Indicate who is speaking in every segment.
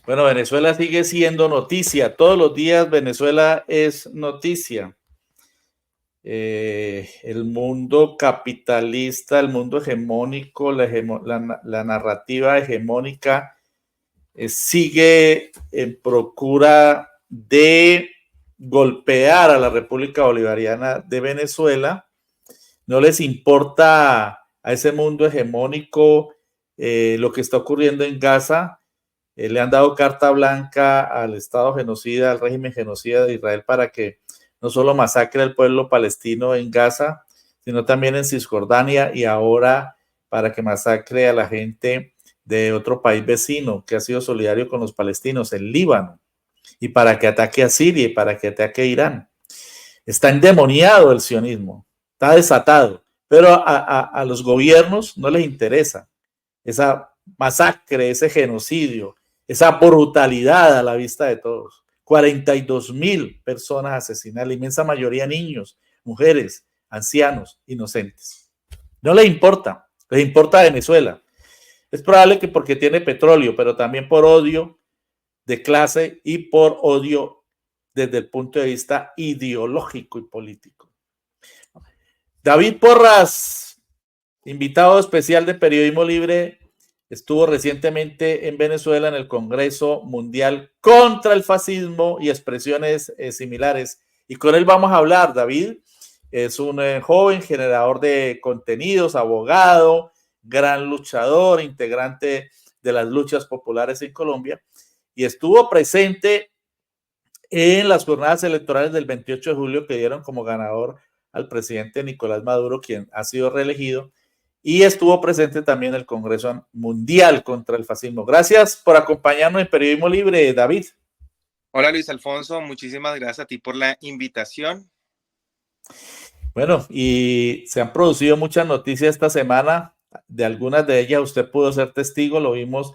Speaker 1: Bueno, Venezuela sigue siendo noticia. Todos los días Venezuela es noticia. El mundo capitalista, el mundo hegemónico, la narrativa hegemónica sigue en procura de golpear a la República Bolivariana de Venezuela. No les importa a ese mundo hegemónico lo que está ocurriendo en Gaza. Le han dado carta blanca al Estado genocida, al régimen genocida de Israel para que no solo masacre al pueblo palestino en Gaza, sino también en Cisjordania y ahora para que masacre a la gente de otro país vecino que ha sido solidario con los palestinos, el Líbano, y para que ataque a Siria y para que ataque a Irán. Está endemoniado el sionismo, está desatado, pero a los gobiernos no les interesa esa masacre, ese genocidio, esa brutalidad a la vista de todos. 42,000 personas asesinadas, la inmensa mayoría niños, mujeres, ancianos, inocentes. No les importa Venezuela. Es probable que porque tiene petróleo, pero también por odio de clase y por odio desde el punto de vista ideológico y político. David Porras, invitado especial de Periodismo Libre, estuvo recientemente en Venezuela en el Congreso Mundial contra el Fascismo y expresiones similares. Y con él vamos a hablar. David es un joven generador de contenidos, abogado, gran luchador, integrante de las luchas populares en Colombia, y estuvo presente en las jornadas electorales del 28 de julio que dieron como ganador al presidente Nicolás Maduro, quien ha sido reelegido, y estuvo presente también en el Congreso Mundial contra el Fascismo. Gracias por acompañarnos en Periodismo Libre, David.
Speaker 2: Hola Luis Alfonso, muchísimas gracias a ti por la invitación.
Speaker 1: Bueno, y se han producido muchas noticias esta semana, de algunas de ellas usted pudo ser testigo, lo vimos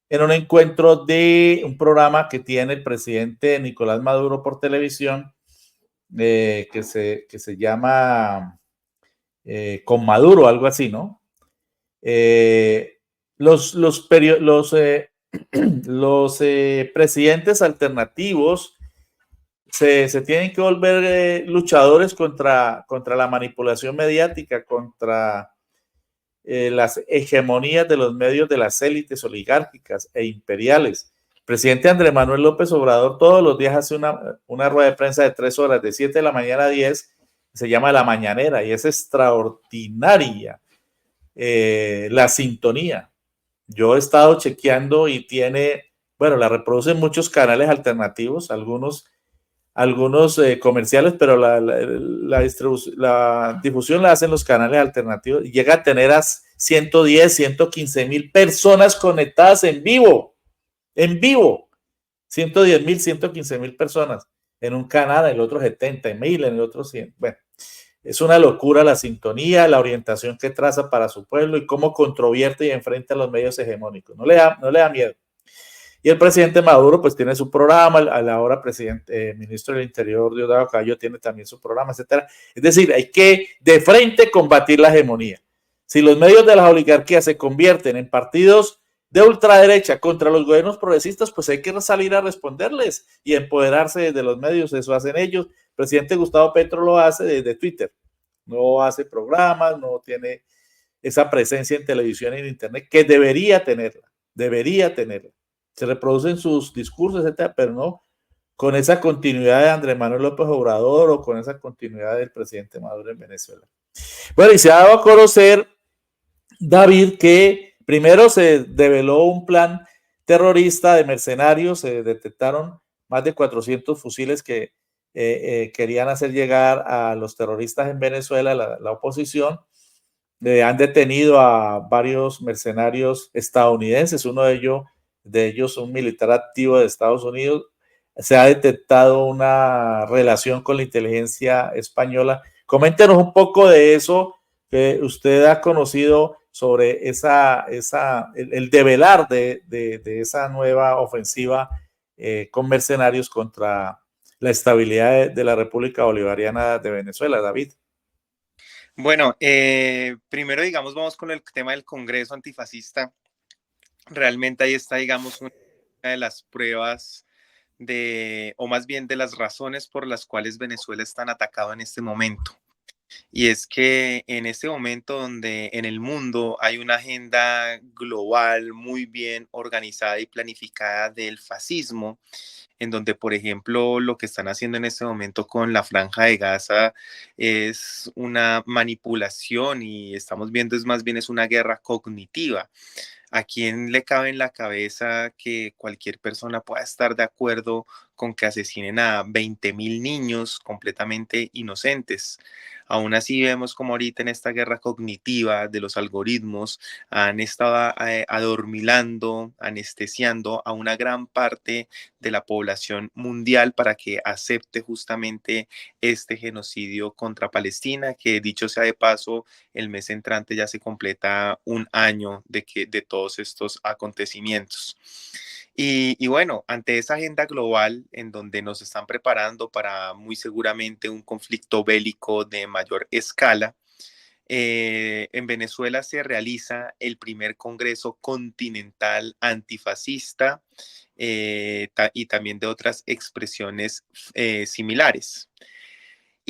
Speaker 1: en un encuentro de un programa que tiene el presidente Nicolás Maduro por televisión, que se llama Con Maduro, algo así, ¿no? Los presidentes alternativos se tienen que volver luchadores contra la manipulación mediática, contra las hegemonías de los medios de las élites oligárquicas e imperiales. El presidente Andrés Manuel López Obrador todos los días hace una rueda de prensa de 3 horas, de 7 de la mañana a 10, se llama La Mañanera, y es extraordinaria la sintonía. Yo he estado chequeando y tiene, bueno, la reproducen muchos canales alternativos, algunos comerciales, pero la difusión la hacen los canales alternativos y llega a tener a 110, 115,000 personas conectadas en vivo, 110,000, 115,000 personas en un canal, en el otro 70,000, en el otro 100. Bueno, es una locura la sintonía, la orientación que traza para su pueblo y cómo controvierte y enfrenta a los medios hegemónicos. No le da miedo. Y el presidente Maduro pues tiene su programa, a la hora ministro del Interior Diosdado Cabello tiene también su programa, etcétera. Es decir, hay que de frente combatir la hegemonía. Si los medios de las oligarquías se convierten en partidos de ultraderecha contra los gobiernos progresistas, pues hay que salir a responderles y empoderarse de los medios, eso hacen ellos. El presidente Gustavo Petro lo hace desde Twitter, no hace programas, no tiene esa presencia en televisión y en internet que debería tenerla. Se reproducen sus discursos, etcétera, pero no con esa continuidad de Andrés Manuel López Obrador o con esa continuidad del presidente Maduro en Venezuela. Bueno, y se ha dado a conocer, David, que primero se develó un plan terrorista de mercenarios, se detectaron más de 400 fusiles que querían hacer llegar a los terroristas en Venezuela, la oposición. Han detenido a varios mercenarios estadounidenses, uno de ellos un militar activo de Estados Unidos. Se ha detectado una relación con la inteligencia española. Coméntenos un poco de eso que usted ha conocido sobre el develar de esa nueva ofensiva con mercenarios contra la estabilidad de la República Bolivariana de Venezuela, David.
Speaker 2: Bueno, primero, digamos, vamos con el tema del Congreso Antifascista. Realmente ahí está, digamos, una de las pruebas o más bien de las razones por las cuales Venezuela es tan atacado en este momento. Y es que en este momento donde en el mundo hay una agenda global muy bien organizada y planificada del fascismo, en donde, por ejemplo, lo que están haciendo en este momento con la Franja de Gaza es una manipulación y estamos viendo es más bien es una guerra cognitiva. ¿A quién le cabe en la cabeza que cualquier persona pueda estar de acuerdo con que asesinen a 20.000 niños completamente inocentes? Aún así vemos como ahorita en esta guerra cognitiva de los algoritmos han estado adormilando, anestesiando a una gran parte de la población mundial para que acepte justamente este genocidio contra Palestina, que dicho sea de paso, el mes entrante ya se completa un año de todos estos acontecimientos. Y bueno, ante esa agenda global en donde nos están preparando para muy seguramente un conflicto bélico de mayor escala, en Venezuela se realiza el primer Congreso Continental Antifascista y también de otras expresiones similares.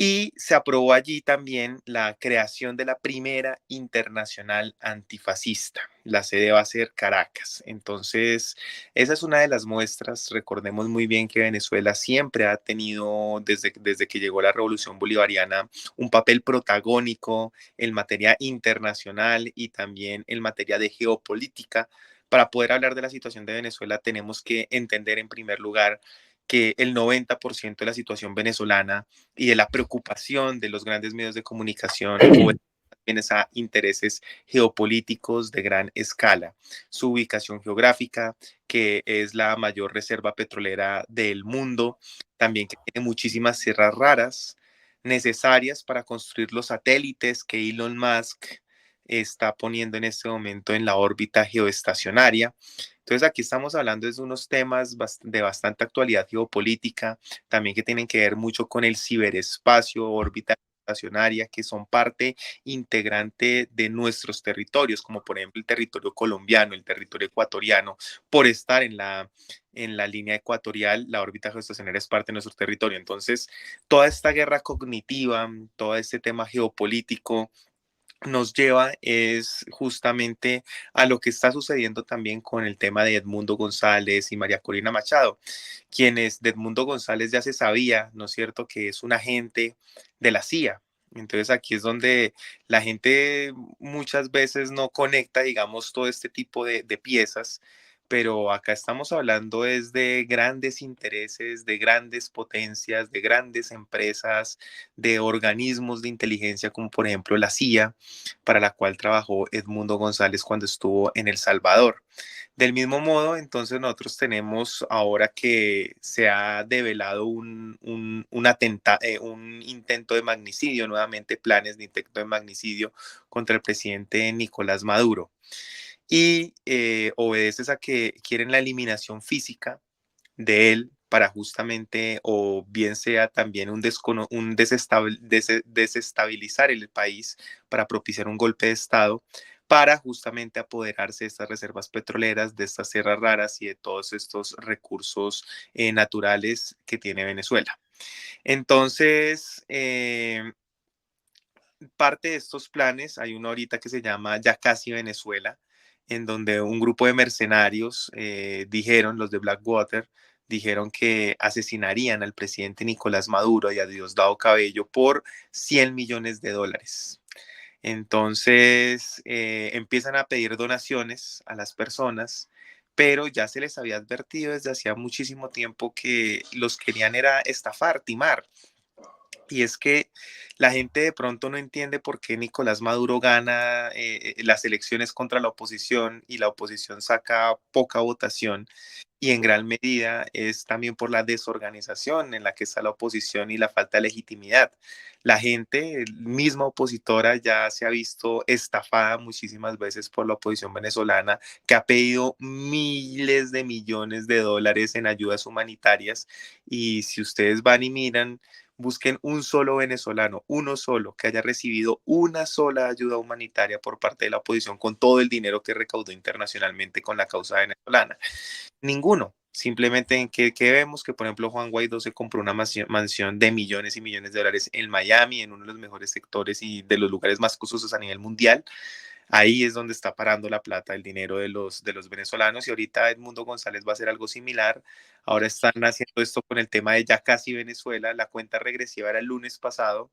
Speaker 2: Y se aprobó allí también la creación de la primera internacional antifascista. La sede va a ser Caracas. Entonces, esa es una de las muestras. Recordemos muy bien que Venezuela siempre ha tenido, desde que llegó la Revolución Bolivariana, un papel protagónico en materia internacional y también en materia de geopolítica. Para poder hablar de la situación de Venezuela, tenemos que entender en primer lugar que el 90% de la situación venezolana y de la preocupación de los grandes medios de comunicación obedecen a intereses geopolíticos de gran escala. Su ubicación geográfica, que es la mayor reserva petrolera del mundo, también que tiene muchísimas tierras raras necesarias para construir los satélites que Elon Musk está poniendo en este momento en la órbita geoestacionaria. Entonces aquí estamos hablando de unos temas de bastante actualidad geopolítica, también que tienen que ver mucho con el ciberespacio, órbita estacionaria, que son parte integrante de nuestros territorios, como por ejemplo el territorio colombiano, el territorio ecuatoriano, por estar en la línea ecuatorial, la órbita geoestacionaria es parte de nuestro territorio. Entonces, toda esta guerra cognitiva, todo este tema geopolítico, nos lleva es justamente a lo que está sucediendo también con el tema de Edmundo González y María Corina Machado, quienes de Edmundo González ya se sabía, ¿no es cierto?, que es un agente de la CIA. Entonces aquí es donde la gente muchas veces no conecta, digamos, todo este tipo de piezas, pero acá estamos hablando es de grandes intereses, de grandes potencias, de grandes empresas, de organismos de inteligencia como por ejemplo la CIA, para la cual trabajó Edmundo González cuando estuvo en El Salvador. Del mismo modo, entonces nosotros tenemos ahora que se ha develado un intento de magnicidio, nuevamente planes de intento de magnicidio contra el presidente Nicolás Maduro. Y obedeces a que quieren la eliminación física de él para justamente, o bien sea también desestabilizar el país para propiciar un golpe de Estado, para justamente apoderarse de estas reservas petroleras, de estas tierras raras y de todos estos recursos naturales que tiene Venezuela. Entonces, parte de estos planes, hay uno ahorita que se llama Ya Casi Venezuela, en donde un grupo de mercenarios dijeron, los de Blackwater, dijeron que asesinarían al presidente Nicolás Maduro y a Diosdado Cabello por 100 millones de dólares. Entonces empiezan a pedir donaciones a las personas, pero ya se les había advertido desde hacía muchísimo tiempo que los querían era estafar, timar. Y es que la gente de pronto no entiende por qué Nicolás Maduro gana las elecciones contra la oposición y la oposición saca poca votación. Y en gran medida es también por la desorganización en la que está la oposición y la falta de legitimidad. La gente, misma opositora, ya se ha visto estafada muchísimas veces por la oposición venezolana, que ha pedido miles de millones de dólares en ayudas humanitarias. Y si ustedes van y miran, busquen un solo venezolano, uno solo, que haya recibido una sola ayuda humanitaria por parte de la oposición con todo el dinero que recaudó internacionalmente con la causa venezolana. Ninguno. Simplemente en que vemos que, por ejemplo, Juan Guaidó se compró una mansión de millones y millones de dólares en Miami, en uno de los mejores sectores y de los lugares más costosos a nivel mundial. Ahí es donde está parando la plata, el dinero de los venezolanos. Y ahorita Edmundo González va a hacer algo similar. Ahora están haciendo esto con el tema de ya casi Venezuela. La cuenta regresiva era el lunes pasado.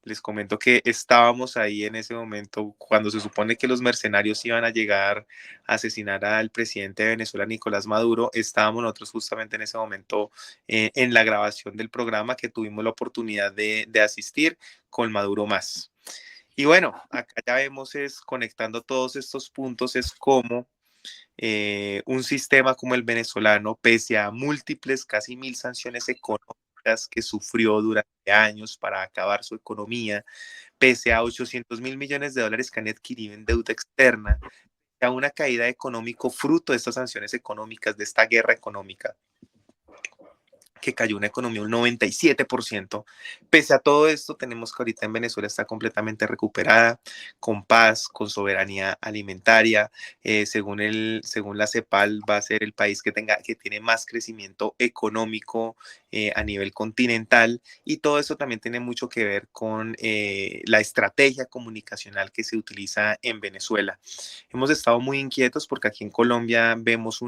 Speaker 2: Les comento que estábamos ahí en ese momento cuando se supone que los mercenarios iban a llegar a asesinar al presidente de Venezuela, Nicolás Maduro. Estábamos nosotros justamente en ese momento en la grabación del programa que tuvimos la oportunidad de asistir con Maduro Más. Y bueno, acá ya vemos es conectando todos estos puntos, es como un sistema como el venezolano, pese a múltiples, casi 1000 sanciones económicas que sufrió durante años para acabar su economía, pese a 800.000 millones de dólares que han adquirido en deuda externa, a una caída económica fruto de estas sanciones económicas, de esta guerra económica, que cayó una economía un 97%. Pese a todo esto, tenemos que ahorita en Venezuela está completamente recuperada, con paz, con soberanía alimentaria. Según la CEPAL, va a ser el país que tiene más crecimiento económico a nivel continental. Y todo eso también tiene mucho que ver con la estrategia comunicacional que se utiliza en Venezuela. Hemos estado muy inquietos porque aquí en Colombia vemos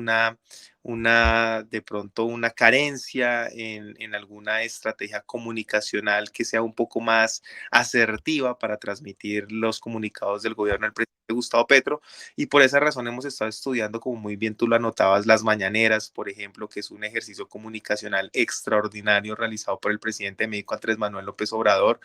Speaker 2: de pronto una carencia en alguna estrategia comunicacional que sea un poco más asertiva para transmitir los comunicados del gobierno del presidente Gustavo Petro, y por esa razón hemos estado estudiando, como muy bien tú lo anotabas, las mañaneras, por ejemplo, que es un ejercicio comunicacional extraordinario realizado por el presidente de México, Andrés Manuel López Obrador.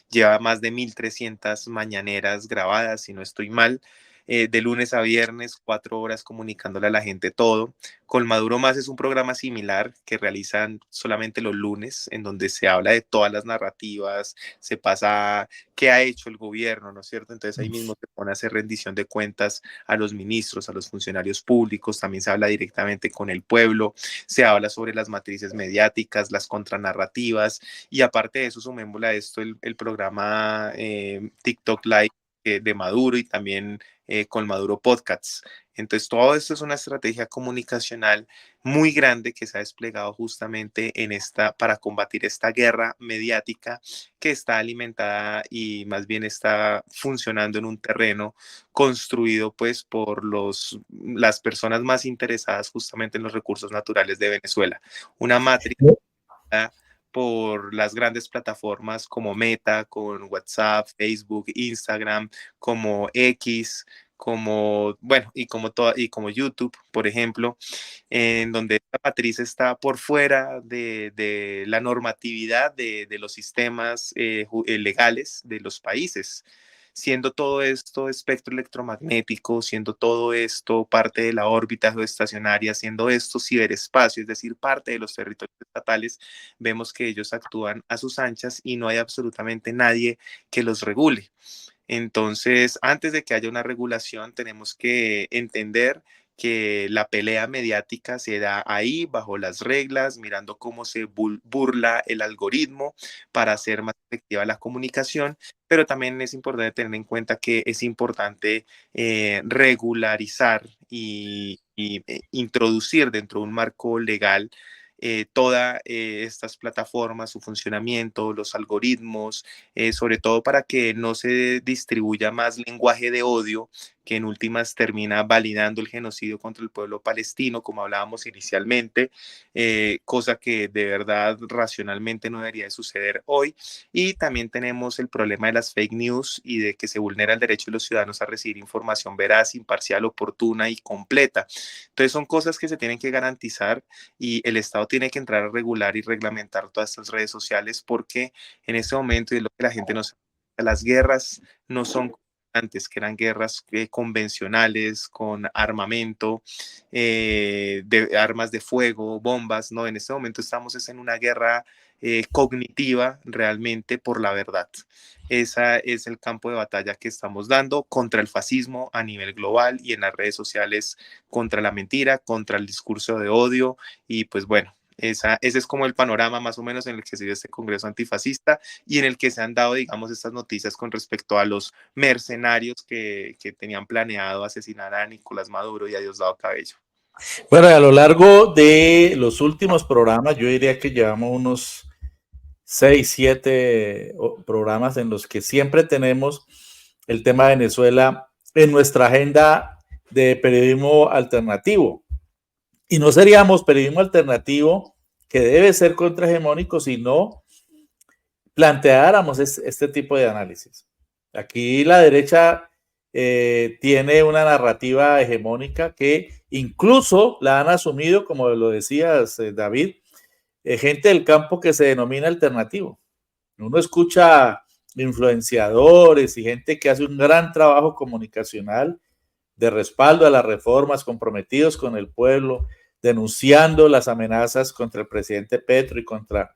Speaker 2: Lleva más de 1300 mañaneras grabadas, si no estoy mal, de lunes a viernes, 4 horas comunicándole a la gente todo. Con Maduro Más es un programa similar que realizan solamente los lunes, en donde se habla de todas las narrativas, se pasa qué ha hecho el gobierno, ¿no es cierto? Entonces ahí mismo se pone a hacer rendición de cuentas a los ministros, a los funcionarios públicos, también se habla directamente con el pueblo, se habla sobre las matrices mediáticas, las contranarrativas, y aparte de eso, sumémosle a esto el programa TikTok Live de Maduro, y también con Maduro Podcasts. Entonces, todo esto es una estrategia comunicacional muy grande que se ha desplegado justamente para combatir esta guerra mediática que está alimentada y más bien está funcionando en un terreno construido pues por las personas más interesadas justamente en los recursos naturales de Venezuela. Una matriz por las grandes plataformas como Meta, con WhatsApp, Facebook, Instagram, como X, como, bueno, y como YouTube, por ejemplo, en donde esta matriz está por fuera de la normatividad de los sistemas legales de los países, siendo todo esto espectro electromagnético, siendo todo esto parte de la órbita geoestacionaria, siendo esto ciberespacio, es decir, parte de los territorios estatales. Vemos que ellos actúan a sus anchas y no hay absolutamente nadie que los regule. Entonces, antes de que haya una regulación, tenemos que entender que la pelea mediática se da ahí bajo las reglas, mirando cómo se burla el algoritmo para hacer más efectiva la comunicación, pero también es importante tener en cuenta que es importante regularizar y introducir dentro de un marco legal todas estas plataformas, su funcionamiento, los algoritmos, sobre todo para que no se distribuya más lenguaje de odio que en últimas termina validando el genocidio contra el pueblo palestino, como hablábamos inicialmente, cosa que de verdad racionalmente no debería de suceder hoy. Y también tenemos el problema de las fake news y de que se vulnera el derecho de los ciudadanos a recibir información veraz, imparcial, oportuna y completa. Entonces son cosas que se tienen que garantizar, y el Estado tiene que entrar a regular y reglamentar todas estas redes sociales, porque en este momento, y es lo que la gente no sabe, las guerras no son como antes, que eran guerras convencionales, con armamento, de armas de fuego, bombas. No, en este momento estamos en una guerra cognitiva realmente por la verdad. Ese es el campo de batalla que estamos dando contra el fascismo a nivel global, y en las redes sociales contra la mentira, contra el discurso de odio. Y pues bueno, ese es como el panorama más o menos en el que se dio este Congreso Antifascista, y en el que se han dado, digamos, estas noticias con respecto a los mercenarios que tenían planeado asesinar a Nicolás Maduro y a Diosdado Cabello.
Speaker 1: Bueno, a lo largo de los últimos programas, yo diría que llevamos unos 6, 7 programas en los que siempre tenemos el tema de Venezuela en nuestra agenda de periodismo alternativo. Y no seríamos periodismo alternativo que debe ser contrahegemónico si no planteáramos este tipo de análisis. Aquí la derecha tiene una narrativa hegemónica que incluso la han asumido, como lo decías, David, gente del campo que se denomina alternativo. Uno escucha influenciadores y gente que hace un gran trabajo comunicacional de respaldo a las reformas, comprometidos con el pueblo, denunciando las amenazas contra el presidente Petro y contra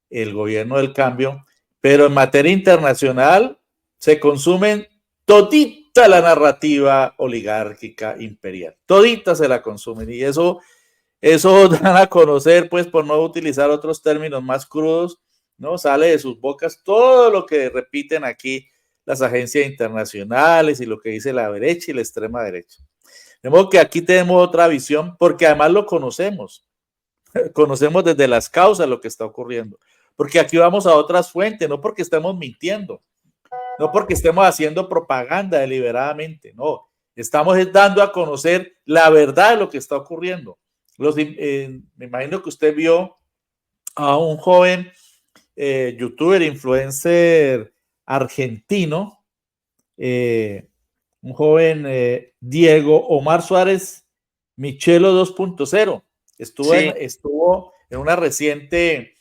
Speaker 1: el gobierno del cambio, pero en materia internacional se consumen todita la narrativa oligárquica imperial, todita se la consumen y eso dan a conocer, pues por no utilizar otros términos más crudos, ¿no? Sale de sus bocas todo lo que repiten aquí las agencias internacionales y lo que dice la derecha y la extrema derecha. De modo que aquí tenemos otra visión, porque además lo conocemos, conocemos desde las causas lo que está ocurriendo, porque aquí vamos a otras fuentes, no porque estemos mintiendo, no porque estemos haciendo propaganda deliberadamente, no, estamos dando a conocer la verdad de lo que está ocurriendo. Me imagino que usted vio a un joven youtuber, influencer argentino, un joven Diego Omar Suárez Michelo 2.0.
Speaker 2: Sí,
Speaker 1: Estuvo en una reciente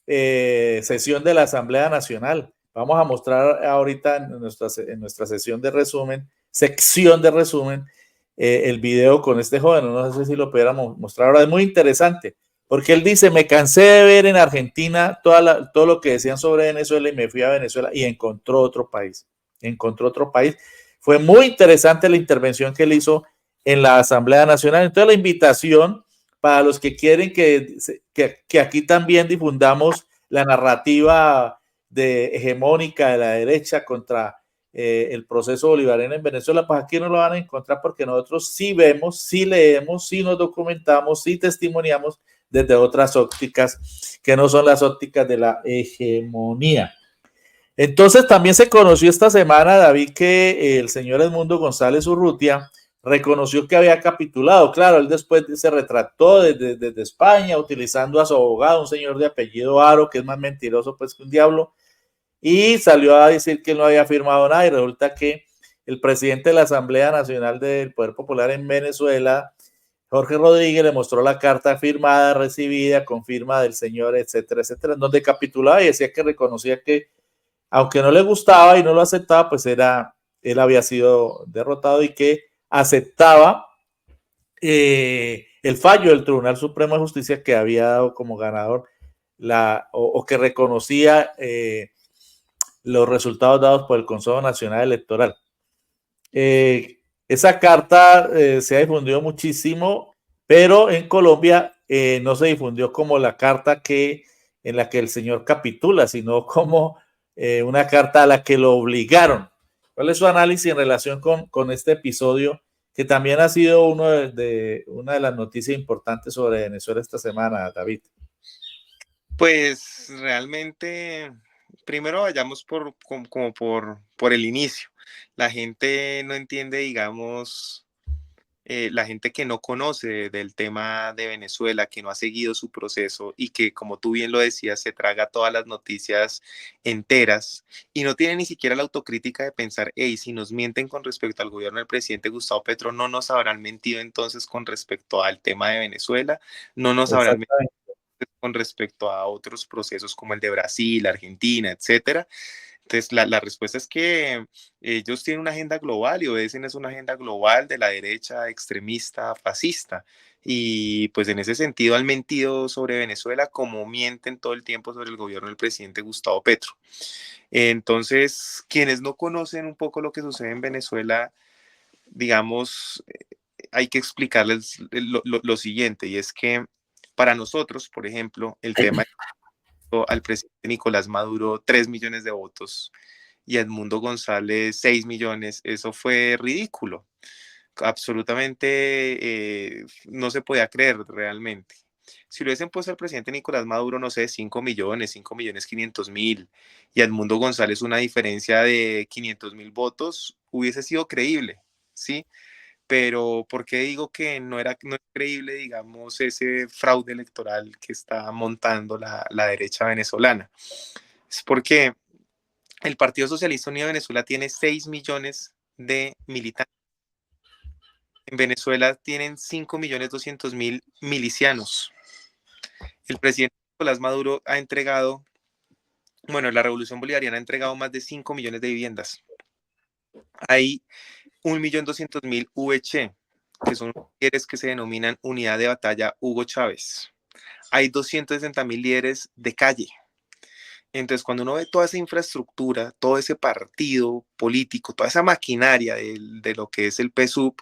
Speaker 1: sesión de la Asamblea Nacional. Vamos a mostrar ahorita en nuestra sesión de resumen, sección de resumen, el video con este joven. No sé si lo pudiéramos mostrar ahora. Es muy interesante, porque él dice, me cansé de ver en Argentina todo lo que decían sobre Venezuela y me fui a Venezuela y encontró otro país. Encontró otro país. Fue muy interesante la intervención que él hizo en la Asamblea Nacional. Entonces la invitación para los que quieren que aquí también difundamos la narrativa hegemónica de la derecha contra el proceso bolivariano en Venezuela, pues aquí no lo van a encontrar porque nosotros sí vemos, sí leemos, sí nos documentamos, sí testimoniamos desde otras ópticas que no son las ópticas de la hegemonía. Entonces también se conoció esta semana, David, que el señor Edmundo González Urrutia reconoció que había capitulado. Claro, él después se retractó desde España utilizando a su abogado, un señor de apellido Aro, que es más mentiroso pues que un diablo, y salió a decir que él no había firmado nada y resulta que el presidente de la Asamblea Nacional del Poder Popular en Venezuela, Jorge Rodríguez, le mostró la carta firmada, recibida, con firma del señor, etcétera, etcétera, en donde capitulaba y decía que reconocía que aunque no le gustaba y no lo aceptaba, pues él había sido derrotado y que aceptaba el fallo del Tribunal Supremo de Justicia que había dado como ganador o que reconocía los resultados dados por el Consejo Nacional Electoral. Esa carta se ha difundido muchísimo, pero en Colombia no se difundió como la carta en la que el señor capitula, sino como una carta a la que lo obligaron. ¿Cuál es su análisis en relación con este episodio que también ha sido una de las noticias importantes sobre Venezuela esta semana, David?
Speaker 2: pues realmente, primero vayamos por el inicio. La gente no entiende, digamos, la gente que no conoce del tema de Venezuela, que no ha seguido su proceso y que, como tú bien lo decías, se traga todas las noticias enteras y no tiene ni siquiera la autocrítica de pensar, hey, si nos mienten con respecto al gobierno del presidente Gustavo Petro, no nos habrán mentido entonces con respecto al tema de Venezuela, no nos habrán mentido
Speaker 1: Exactamente.
Speaker 2: con respecto a otros procesos como el de Brasil, Argentina, etcétera. Entonces, la respuesta es que ellos tienen una agenda global y obedecen es una agenda global de la derecha extremista, fascista. Y pues en ese sentido han mentido sobre Venezuela como mienten todo el tiempo sobre el gobierno del presidente Gustavo Petro. Entonces, quienes no conocen un poco lo que sucede en Venezuela, digamos, hay que explicarles lo siguiente, y es que para nosotros, por ejemplo, el tema al presidente Nicolás Maduro 3 millones de votos y a Edmundo González 6 millones, eso fue ridículo, absolutamente no se podía creer realmente. Si lo hubiesen puesto al presidente Nicolás Maduro, no sé, 5.500.000, y a Edmundo González una diferencia de 500.000 votos, hubiese sido creíble, ¿sí? Pero ¿por qué digo que no es creíble, digamos, ese fraude electoral que está montando la derecha venezolana? Es porque el Partido Socialista Unido de Venezuela tiene 6 millones de militantes. En Venezuela tienen 5.200.000 milicianos. El presidente Nicolás Maduro ha entregado, bueno, la Revolución Bolivariana ha entregado más de 5 millones de viviendas. Hay 1.200.000 VC, que son líderes que se denominan Unidad de Batalla Hugo Chávez. Hay 260.000 líderes de calle. Entonces, cuando uno ve toda esa infraestructura, todo ese partido político, toda esa maquinaria de lo que es el PSUV,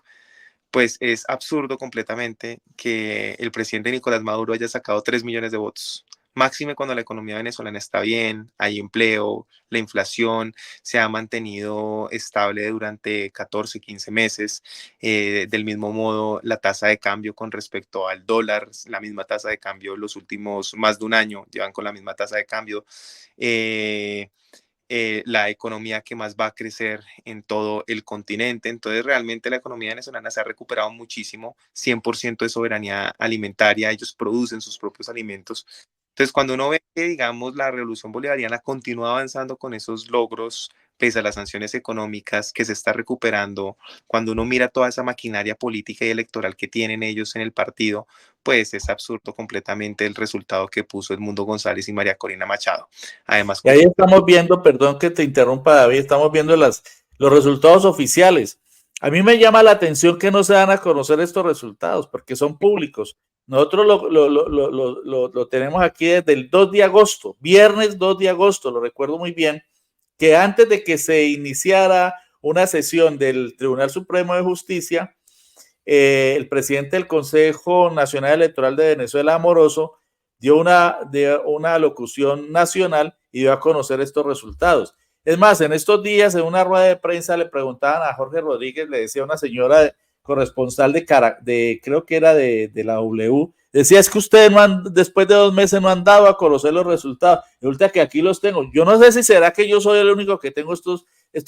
Speaker 2: pues es absurdo completamente que el presidente Nicolás Maduro haya sacado 3 millones de votos. Máxime cuando la economía venezolana está bien, hay empleo, la inflación se ha mantenido estable durante 14, 15 meses. Del mismo modo, la tasa de cambio con respecto al dólar, la misma tasa de cambio los últimos más de un año, llevan con la misma tasa de cambio. La economía que más va a crecer en todo el continente. Entonces, realmente la economía venezolana se ha recuperado muchísimo, 100% de soberanía alimentaria, ellos producen sus propios alimentos. Entonces, cuando uno ve que, digamos, la revolución bolivariana continúa avanzando con esos logros, pese a las sanciones económicas, que se está recuperando, cuando uno mira toda esa maquinaria política y electoral que tienen ellos en el partido, pues es absurdo completamente el resultado que puso Edmundo González y María Corina Machado. Además,
Speaker 1: Y ahí estamos viendo, perdón que te interrumpa, David, estamos viendo los resultados oficiales. A mí me llama la atención que no se dan a conocer estos resultados porque son públicos. Nosotros lo tenemos aquí desde el 2 de agosto, viernes 2 de agosto, lo recuerdo muy bien, que antes de que se iniciara una sesión del Tribunal Supremo de Justicia, el presidente del Consejo Nacional Electoral de Venezuela, Amoroso, dio una locución nacional y dio a conocer estos resultados. Es más, en estos días, en una rueda de prensa, le preguntaban a Jorge Rodríguez, le decía una señora corresponsal creo que era de la W, decía, es que ustedes después de 2 meses no han dado a conocer los resultados. Resulta que aquí los tengo. Yo no sé si será que yo soy el único que tengo estos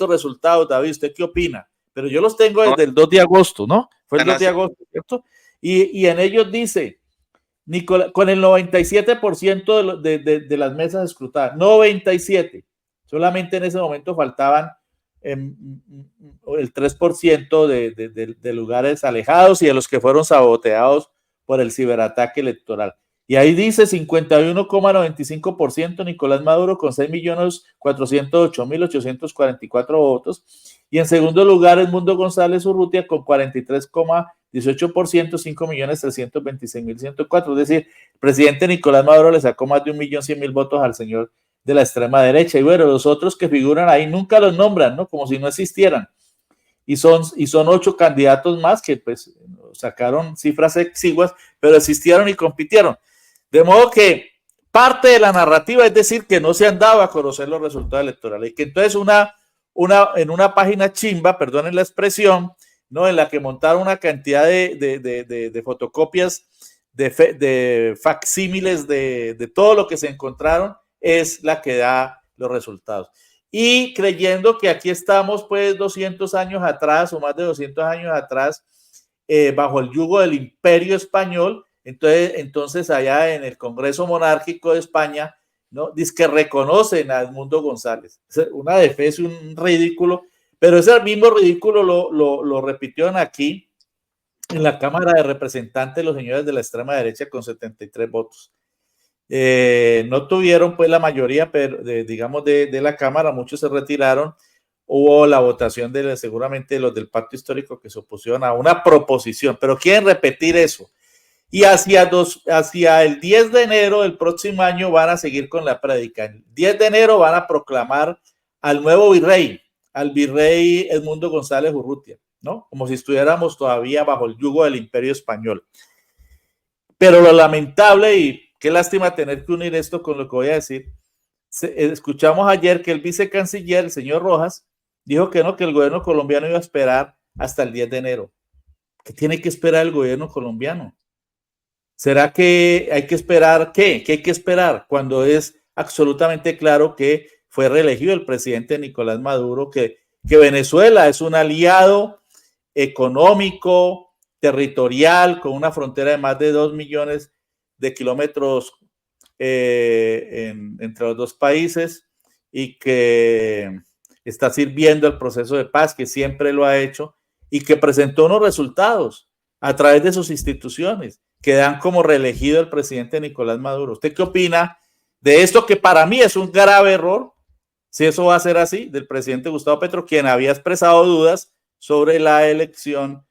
Speaker 1: resultados, David. ¿Usted qué opina? Pero yo los tengo desde el 2 de agosto, ¿no? Fue el 2 de agosto, ¿cierto? Y en ellos dice, con el 97% de las mesas escrutadas, 97%, solamente en ese momento faltaban el 3% de lugares alejados y de los que fueron saboteados por el ciberataque electoral. Y ahí dice 51,95% Nicolás Maduro con 6.408.844 votos. Y en segundo lugar, Edmundo González Urrutia con 43,18%, 5.326.104. Es decir, el presidente Nicolás Maduro le sacó más de 1.100.000 votos al señor de la extrema derecha. Y bueno, los otros que figuran ahí nunca los nombran, ¿no? Como si no existieran. Y son 8 candidatos más que pues sacaron cifras exiguas, pero existieron y compitieron. De modo que parte de la narrativa es decir que no se han dado a conocer los resultados electorales y que entonces en una página chimba, perdonen la expresión, ¿no? En la que montaron una cantidad de fotocopias, de facsímiles de todo lo que se encontraron, es la que da los resultados. Y creyendo que aquí estamos pues 200 años atrás o más de 200 años atrás, bajo el yugo del Imperio Español. Entonces allá en el Congreso Monárquico de España, ¿no? Dice que reconocen a Edmundo González. Una defensa, un ridículo, pero ese mismo ridículo lo repitieron aquí en la Cámara de Representantes los señores de la extrema derecha con 73 votos. No tuvieron pues la mayoría, pero digamos de la Cámara, muchos se retiraron. Hubo la votación seguramente los del Pacto Histórico que se opusieron a una proposición, pero quieren repetir eso. Y hacia el 10 de enero del próximo año van a seguir con la prédica. El 10 de enero van a proclamar al nuevo virrey, al virrey Edmundo González Urrutia, ¿no? Como si estuviéramos todavía bajo el yugo del Imperio Español. Pero lo lamentable, y qué lástima tener que unir esto con lo que voy a decir, escuchamos ayer que el vicecanciller, el señor Rojas, dijo que no, que el gobierno colombiano iba a esperar hasta el 10 de enero. ¿Qué tiene que esperar el gobierno colombiano? ¿Será que hay que esperar qué? ¿Qué hay que esperar cuando es absolutamente claro que fue reelegido el presidente Nicolás Maduro, que Venezuela es un aliado económico, territorial, con una frontera de más de 2 millones de kilómetros entre los dos países y que está sirviendo el proceso de paz, que siempre lo ha hecho y que presentó unos resultados a través de sus instituciones que dan como reelegido el presidente Nicolás Maduro? ¿Usted qué opina de esto, que para mí es un grave error, si eso va a ser así, del presidente Gustavo Petro, quien había expresado dudas sobre la elección,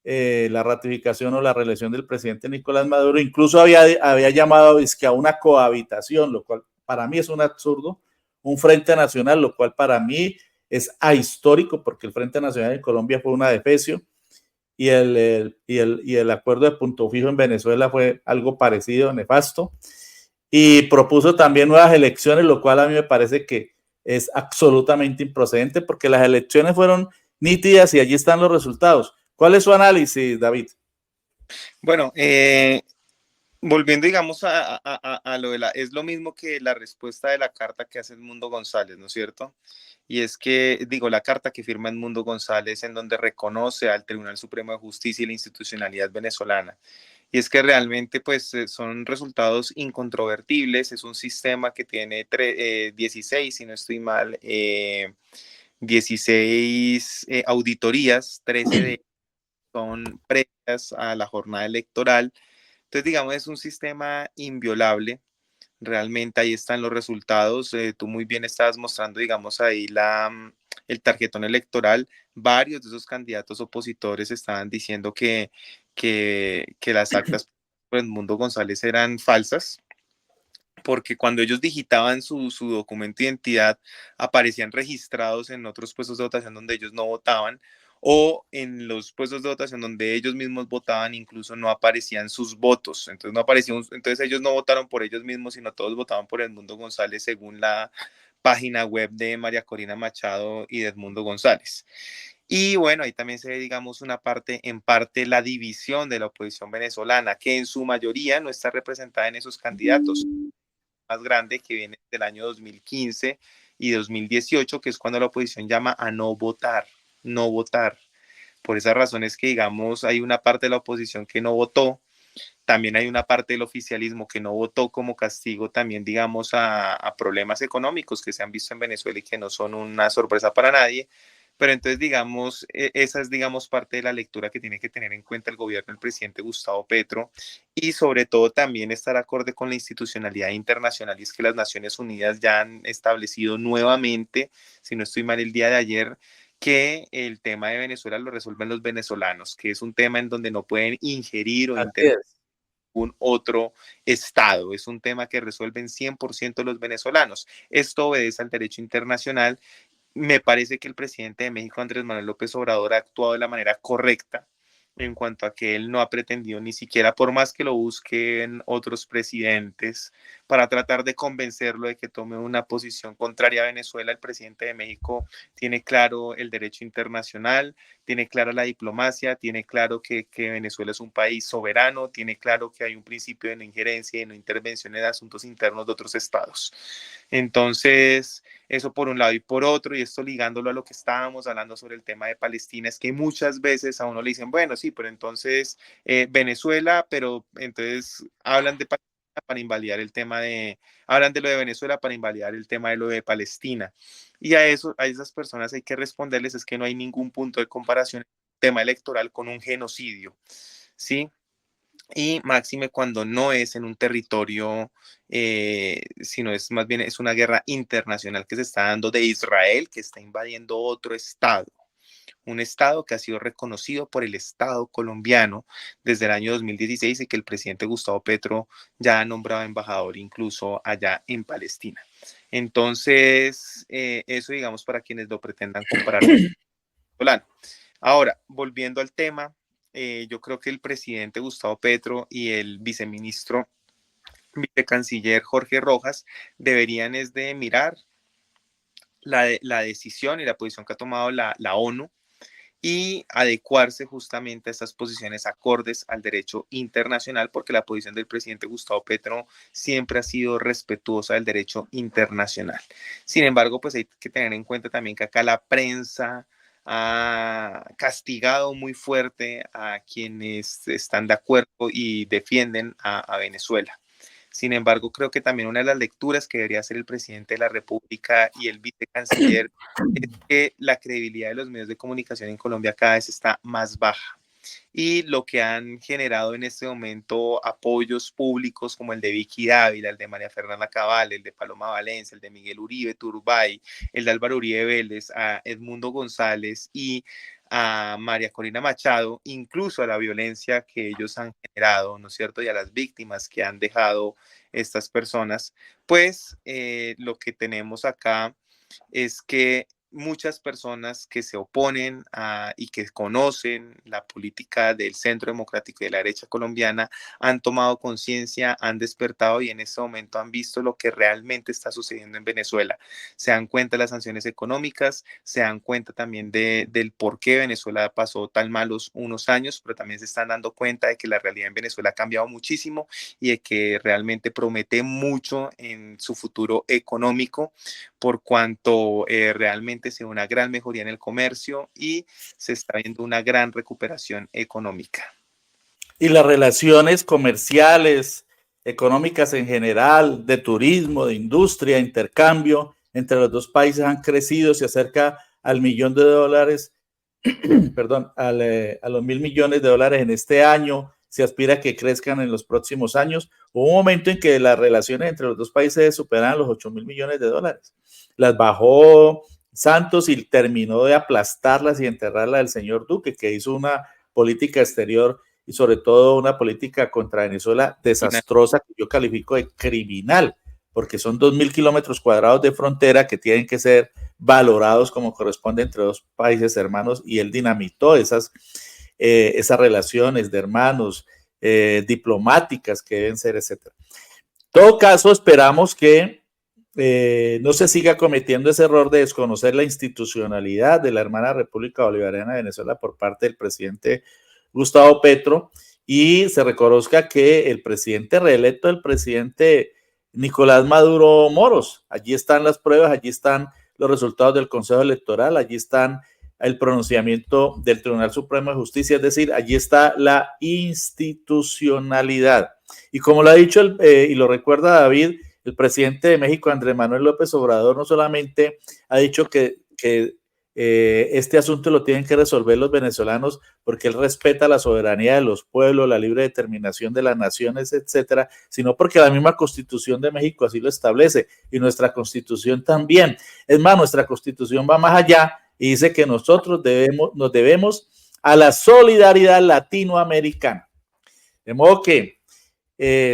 Speaker 1: la ratificación o la reelección del presidente Nicolás Maduro? Incluso había llamado es que a una cohabitación, lo cual para mí es un absurdo, un Frente Nacional, lo cual para mí es ahistórico, porque el Frente Nacional en Colombia fue una defecio, y el acuerdo de punto fijo en Venezuela fue algo parecido, nefasto, y propuso también nuevas elecciones, lo cual a mí me parece que es absolutamente improcedente, porque las elecciones fueron nítidas y allí están los resultados. ¿Cuál es su análisis, David?
Speaker 2: Bueno, volviendo, digamos, a lo de es lo mismo que la respuesta de la carta que hace Edmundo González, ¿no es cierto? Y es que, digo, la carta que firma Edmundo González en donde reconoce al Tribunal Supremo de Justicia y la institucionalidad venezolana. Y es que realmente, pues, son resultados incontrovertibles. Es un sistema que tiene 16, si no estoy mal, 16 auditorías, 13 de son previas a la jornada electoral. Entonces, digamos, es un sistema inviolable. Realmente ahí están los resultados. Tú muy bien estabas mostrando, digamos, ahí el tarjetón electoral. Varios de esos candidatos opositores estaban diciendo que las actas por Edmundo González eran falsas, porque cuando ellos digitaban su documento de identidad, aparecían registrados en otros puestos de votación donde ellos no votaban, o en los puestos de votación donde ellos mismos votaban, incluso no aparecían sus votos. Entonces, no aparecían, entonces ellos no votaron por ellos mismos, sino todos votaban por Edmundo González según la página web de María Corina Machado y de Edmundo González. Y bueno, ahí también se ve, digamos, una parte, en parte, la división de la oposición venezolana, que en su mayoría no está representada en esos candidatos. Más grande, que viene del año 2015 y 2018, que es cuando la oposición llama a no votar, no votar. Por esas razones que, digamos, hay una parte de la oposición que no votó, también hay una parte del oficialismo que no votó como castigo también, digamos, a problemas económicos que se han visto en Venezuela y que no son una sorpresa para nadie. Pero entonces, digamos, esa es, digamos, parte de la lectura que tiene que tener en cuenta el gobierno del presidente Gustavo Petro, y sobre todo también estar acorde con la institucionalidad internacional, y es que las Naciones Unidas ya han establecido nuevamente, si no estoy mal el día de ayer, que el tema de Venezuela lo resuelven los venezolanos, que es un tema en donde no pueden ingerir o
Speaker 1: Así
Speaker 2: intervenir
Speaker 1: es.
Speaker 2: un otro estado. Es un tema que resuelven 100% los venezolanos. Esto obedece al derecho internacional. Me parece que el presidente de México, Andrés Manuel López Obrador, ha actuado de la manera correcta en cuanto a que él no ha pretendido ni siquiera, por más que lo busquen otros presidentes, para tratar de convencerlo de que tome una posición contraria a Venezuela. El presidente de México tiene claro el derecho internacional, tiene clara la diplomacia, tiene claro que Venezuela es un país soberano, tiene claro que hay un principio de no injerencia y de no intervención en asuntos internos de otros estados. Entonces, eso por un lado, y por otro, y esto ligándolo a lo que estábamos hablando sobre el tema de Palestina, es que muchas veces a uno le dicen, bueno, sí, pero entonces Venezuela, pero entonces hablan de Palestina para invalidar el tema hablan de lo de Venezuela para invalidar el tema de lo de Palestina. Y a esas personas hay que responderles es que no hay ningún punto de comparación en el tema electoral con un genocidio, ¿sí? Y máxime cuando no es en un territorio, sino es más bien es una guerra internacional que se está dando de Israel, que está invadiendo otro estado, un estado que ha sido reconocido por el Estado colombiano desde el año 2016, y que el presidente Gustavo Petro ya ha nombrado embajador incluso allá en Palestina. Entonces, eso, digamos, para quienes lo pretendan comparar con Solano. Ahora, volviendo al tema, yo creo que el presidente Gustavo Petro y el vicecanciller Jorge Rojas deberían es de mirar la decisión y la posición que ha tomado la ONU, y adecuarse justamente a estas posiciones acordes al derecho internacional, porque la posición del presidente Gustavo Petro siempre ha sido respetuosa del derecho internacional. Sin embargo, pues hay que tener en cuenta también que acá la prensa ha castigado muy fuerte a quienes están de acuerdo y defienden a Venezuela. Sin embargo, creo que también una de las lecturas que debería hacer el presidente de la República y el vicecanciller es que la credibilidad de los medios de comunicación en Colombia cada vez está más baja. Y lo que han generado en este momento apoyos públicos como el de Vicky Dávila, el de María Fernanda Cabal, el de Paloma Valencia, el de Miguel Uribe Turbay, el de Álvaro Uribe Vélez, a Edmundo González y a María Corina Machado, incluso a la violencia que ellos han generado, ¿no es cierto? Y a las víctimas que han dejado estas personas, pues lo que tenemos acá es que muchas personas que se oponen y que conocen la política del Centro Democrático y de la derecha colombiana han tomado conciencia, han despertado y en este momento han visto lo que realmente está sucediendo en Venezuela. Se dan cuenta de las sanciones económicas, se dan cuenta también del por qué Venezuela pasó tan malos unos años, pero también se están dando cuenta de que la realidad en Venezuela ha cambiado muchísimo y de que realmente promete mucho en su futuro económico por cuanto realmente se ve una gran mejoría en el comercio y se está viendo una gran recuperación económica.
Speaker 1: Y las relaciones comerciales, económicas en general, de turismo, de industria, intercambio entre los dos países han crecido, se acerca al $1.000.000, perdón, a los $1.000.000.000 en este año, se aspira a que crezcan en los próximos años. Hubo un momento en que las relaciones entre los dos países superaban los $8.000.000.000. Las bajó Santos y terminó de aplastarlas y enterrarlas el señor Duque, que hizo una política exterior y sobre todo una política contra Venezuela desastrosa, que yo califico de criminal, porque son 2.000 kilómetros cuadrados de frontera que tienen que ser valorados como corresponde entre dos países hermanos, y él dinamitó esas relaciones de hermanos, diplomáticas que deben ser, etcétera. En todo caso, esperamos que no se siga cometiendo ese error de desconocer la institucionalidad de la hermana República Bolivariana de Venezuela por parte del presidente Gustavo Petro, y se reconozca que el presidente reelecto, el presidente Nicolás Maduro Moros, allí están las pruebas, allí están los resultados del Consejo Electoral, allí están el pronunciamiento del Tribunal Supremo de Justicia, es decir, allí está la institucionalidad. Y como lo ha dicho y lo recuerda David, el presidente de México, Andrés Manuel López Obrador, no solamente ha dicho que este asunto lo tienen que resolver los venezolanos porque él respeta la soberanía de los pueblos, la libre determinación de las naciones, etcétera, sino porque la misma Constitución de México así lo establece y nuestra Constitución también. Es más, nuestra Constitución va más allá y dice que nosotros nos debemos a la solidaridad latinoamericana. De modo que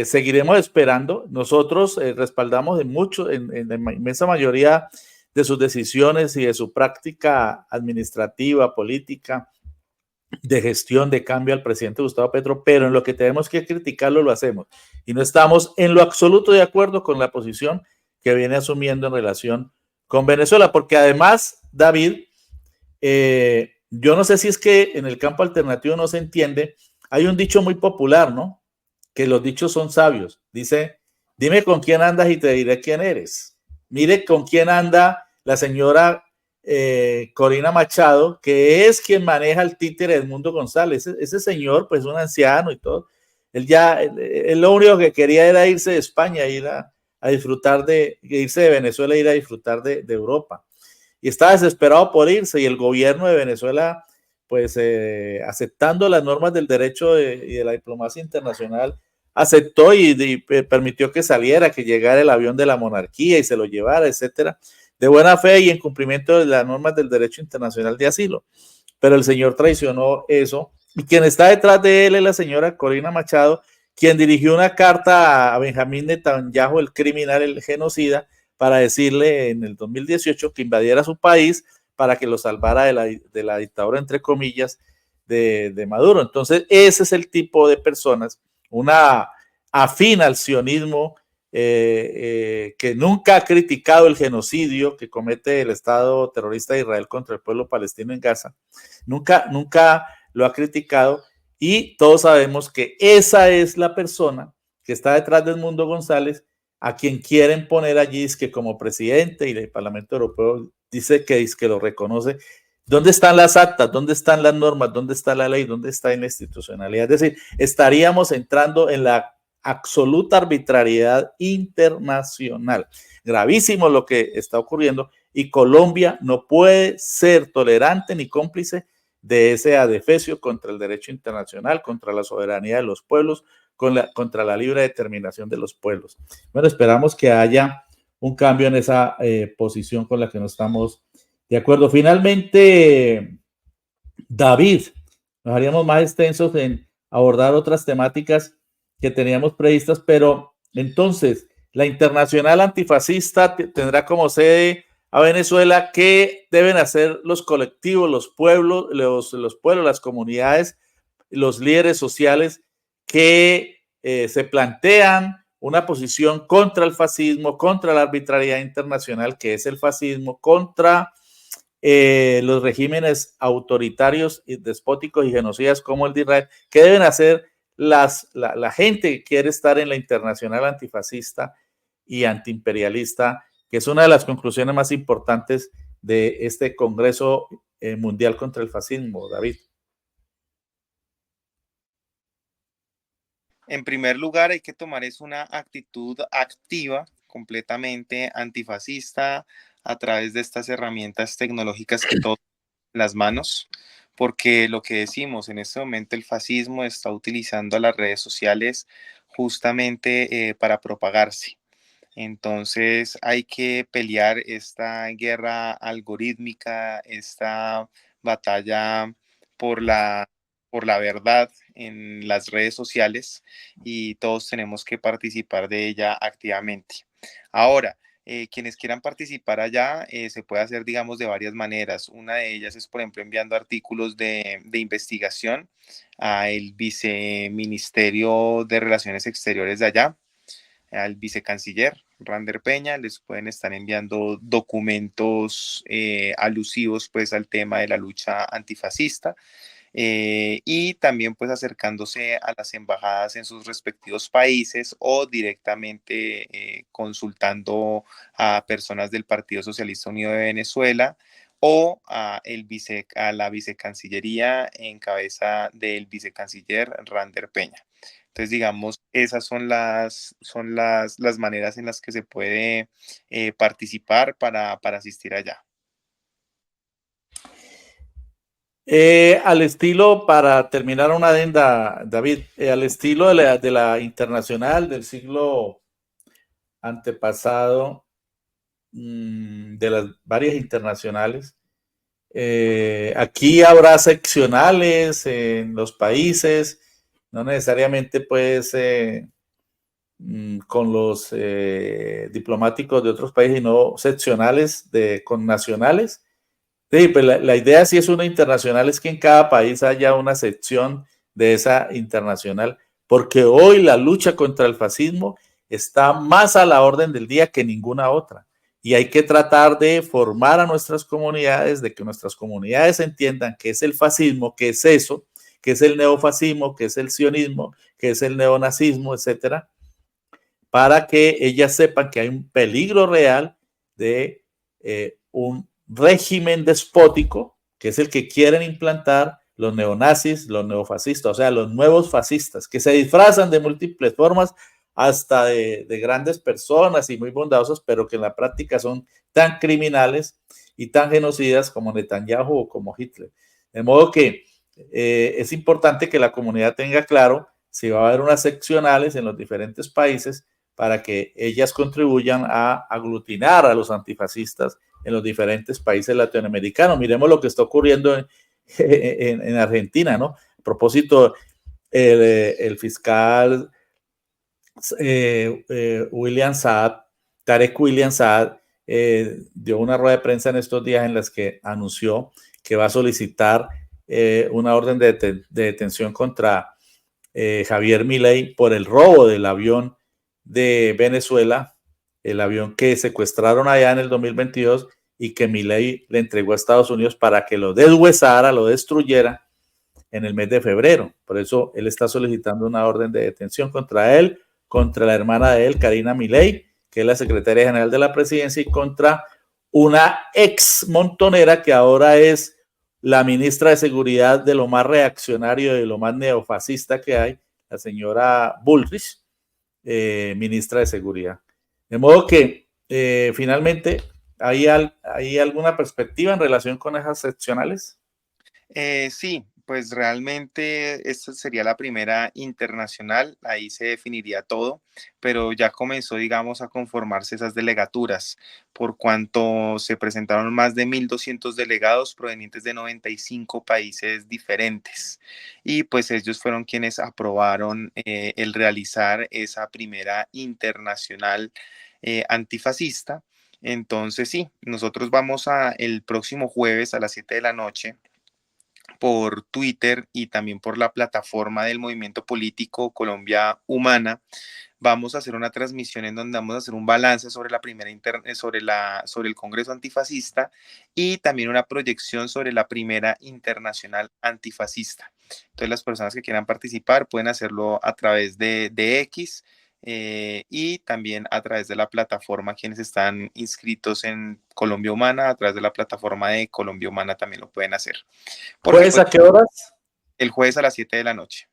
Speaker 1: seguiremos esperando. Nosotros respaldamos en la inmensa mayoría de sus decisiones y de su práctica administrativa, política, de gestión, de cambio al presidente Gustavo Petro, pero en lo que tenemos que criticarlo lo hacemos. Y no estamos en lo absoluto de acuerdo con la posición que viene asumiendo en relación con Venezuela, porque además, David, yo no sé si es que en el campo alternativo no se entiende, hay un dicho muy popular, ¿no? Que los dichos son sabios. Dice, dime con quién andas y te diré quién eres. Mire con quién anda la señora Corina Machado, que es quien maneja el títere Edmundo González. Ese señor, pues un anciano y todo, él lo único que quería era irse de España, ir a disfrutar irse de Venezuela, ir a disfrutar de Europa. Y estaba desesperado por irse, y el gobierno de Venezuela, pues aceptando las normas del derecho y de la diplomacia internacional, aceptó y permitió que saliera, que llegara el avión de la monarquía y se lo llevara, etcétera, de buena fe y en cumplimiento de las normas del derecho internacional de asilo. Pero el señor traicionó eso, y quien está detrás de él es la señora Corina Machado, quien dirigió una carta a Benjamín Netanyahu, el criminal, el genocida, para decirle en el 2018 que invadiera su país para que lo salvara de la dictadura, entre comillas, de Maduro. Entonces, ese es el tipo de personas, una afín al sionismo, que nunca ha criticado el genocidio que comete el Estado terrorista de Israel contra el pueblo palestino en Gaza. Nunca lo ha criticado, y todos sabemos que esa es la persona que está detrás de Edmundo González, a quien quieren poner allí es que como presidente, y el Parlamento Europeo dice que lo reconoce. ¿Dónde están las actas? ¿Dónde están las normas? ¿Dónde está la ley? ¿Dónde está la institucionalidad? Es decir, estaríamos entrando en la absoluta arbitrariedad internacional. Gravísimo lo que está ocurriendo, y Colombia no puede ser tolerante ni cómplice de ese adefesio contra el derecho internacional, contra la soberanía de los pueblos, contra la libre determinación de los pueblos. Bueno, esperamos que haya un cambio en esa posición con la que no estamos de acuerdo. Finalmente, David, nos haríamos más extensos en abordar otras temáticas que teníamos previstas, pero entonces la Internacional Antifascista tendrá como sede a Venezuela. ¿Qué deben hacer los colectivos, los pueblos, las comunidades, los líderes sociales que se plantean una posición contra el fascismo, contra la arbitrariedad internacional que es el fascismo, contra los regímenes autoritarios y despóticos y genocidas como el de Israel? ¿Qué deben hacer la gente que quiere estar en la Internacional Antifascista y Antiimperialista, que es una de las conclusiones más importantes de este Congreso Mundial contra el Fascismo, David?
Speaker 2: En primer lugar, hay que tomar una actitud activa, completamente antifascista, a través de estas herramientas tecnológicas que todos las manos, porque lo que decimos en este momento, el fascismo está utilizando las redes sociales justamente para propagarse. Entonces hay que pelear esta guerra algorítmica, esta batalla por la verdad en las redes sociales, y todos tenemos que participar de ella activamente. Ahora, quienes quieran participar allá, se puede hacer, digamos, de varias maneras. Una de ellas es, por ejemplo, enviando artículos de investigación al Viceministerio de Relaciones Exteriores de allá, al vicecanciller Rander Peña. Les pueden estar enviando documentos alusivos pues al tema de la lucha antifascista. Y también pues acercándose a las embajadas en sus respectivos países, o directamente consultando a personas del Partido Socialista Unido de Venezuela, o a la vicecancillería en cabeza del vicecanciller Rander Peña. Entonces, digamos, esas son las maneras en las que se puede participar para asistir allá.
Speaker 1: Al estilo, para terminar una adenda, David, al estilo de la internacional del siglo antepasado, de las varias internacionales, aquí habrá seccionales en los países, no necesariamente pues con los diplomáticos de otros países, sino seccionales con nacionales. Sí, pues la idea, si es una internacional, es que en cada país haya una sección de esa internacional, porque hoy la lucha contra el fascismo está más a la orden del día que ninguna otra. Y hay que tratar de formar a nuestras comunidades, de que nuestras comunidades entiendan qué es el fascismo, qué es eso, qué es el neofascismo, qué es el sionismo, qué es el neonazismo, etcétera, para que ellas sepan que hay un peligro real de un régimen despótico, que es el que quieren implantar los neonazis, los neofascistas, o sea, los nuevos fascistas, que se disfrazan de múltiples formas, hasta de grandes personas y muy bondadosas, pero que en la práctica son tan criminales y tan genocidas como Netanyahu o como Hitler. De modo que es importante que la comunidad tenga claro si va a haber unas seccionales en los diferentes países, para que ellas contribuyan a aglutinar a los antifascistas en los diferentes países latinoamericanos. Miremos lo que está ocurriendo en Argentina, ¿no? A propósito, el fiscal William Saad, Tarek William Saad, dio una rueda de prensa en estos días en las que anunció que va a solicitar una orden de detención contra Javier Milei por el robo del avión de Venezuela, el avión que secuestraron allá en el 2022 y que Milei le entregó a Estados Unidos para que lo deshuesara, lo destruyera en el mes de febrero. Por eso él está solicitando una orden de detención contra él, contra la hermana de él, Karina Milei, que es la secretaria general de la presidencia, y contra una ex montonera que ahora es la ministra de Seguridad de lo más reaccionario y de lo más neofascista que hay, la señora Bullrich, ministra de Seguridad. De modo que finalmente ¿hay alguna perspectiva en relación con esas seccionales?
Speaker 2: Sí, pues realmente esta sería la primera internacional, ahí se definiría todo, pero ya comenzó, digamos, a conformarse esas delegaturas, por cuanto se presentaron más de 1.200 delegados provenientes de 95 países diferentes, y pues ellos fueron quienes aprobaron el realizar esa primera internacional antifascista. Entonces, sí, nosotros vamos el próximo jueves a las 7 de la noche por Twitter y también por la plataforma del movimiento político Colombia Humana. Vamos a hacer una transmisión en donde vamos a hacer un balance sobre la primera sobre el Congreso Antifascista y también una proyección sobre la primera internacional antifascista. Entonces las personas que quieran participar pueden hacerlo a través de X y también a través de la plataforma quienes están inscritos en Colombia Humana, a través de la plataforma de Colombia Humana también lo pueden hacer. Porque
Speaker 1: ¿Jueves
Speaker 2: pues
Speaker 1: a qué horas?
Speaker 2: el jueves a las 7 de la noche.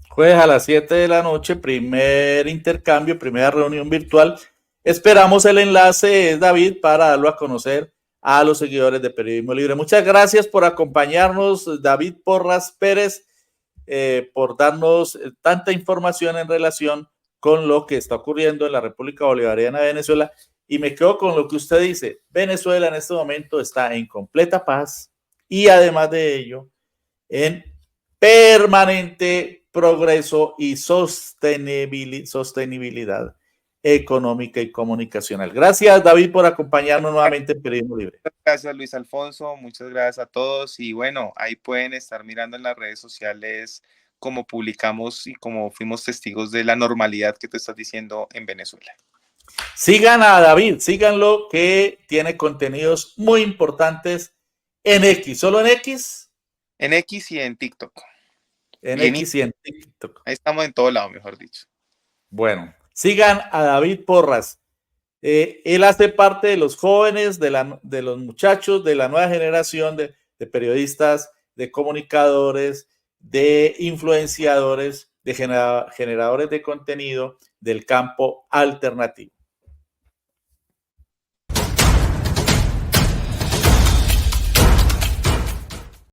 Speaker 1: Jueves a las 7 de la noche, primer intercambio, primera reunión virtual. Esperamos el enlace, David, para darlo a conocer a los seguidores de Periodismo Libre. Muchas gracias por acompañarnos, David Porras Pérez, por darnos tanta información en relación con lo que está ocurriendo en la República Bolivariana de Venezuela. Y me quedo con lo que usted dice. Venezuela en este momento está en completa paz y además de ello, en permanente progreso y sostenibilidad económica y comunicacional. Gracias, David, por acompañarnos nuevamente en Periodismo Libre.
Speaker 2: Gracias, Luis Alfonso. Muchas gracias a todos. Y bueno, ahí pueden estar mirando en las redes sociales cómo publicamos y cómo fuimos testigos de la normalidad que tú estás diciendo en Venezuela.
Speaker 1: Sigan a David, síganlo, que tiene contenidos muy importantes en X. ¿Solo en X?
Speaker 2: En X y en TikTok.
Speaker 1: En
Speaker 2: Y en
Speaker 1: X y en TikTok.
Speaker 2: Ahí estamos en todo lado, mejor dicho.
Speaker 1: Bueno, sigan a David Porras. Él hace parte de los jóvenes, de los muchachos, de la nueva generación de periodistas, de comunicadores, de influenciadores, de generadores de contenido del campo alternativo.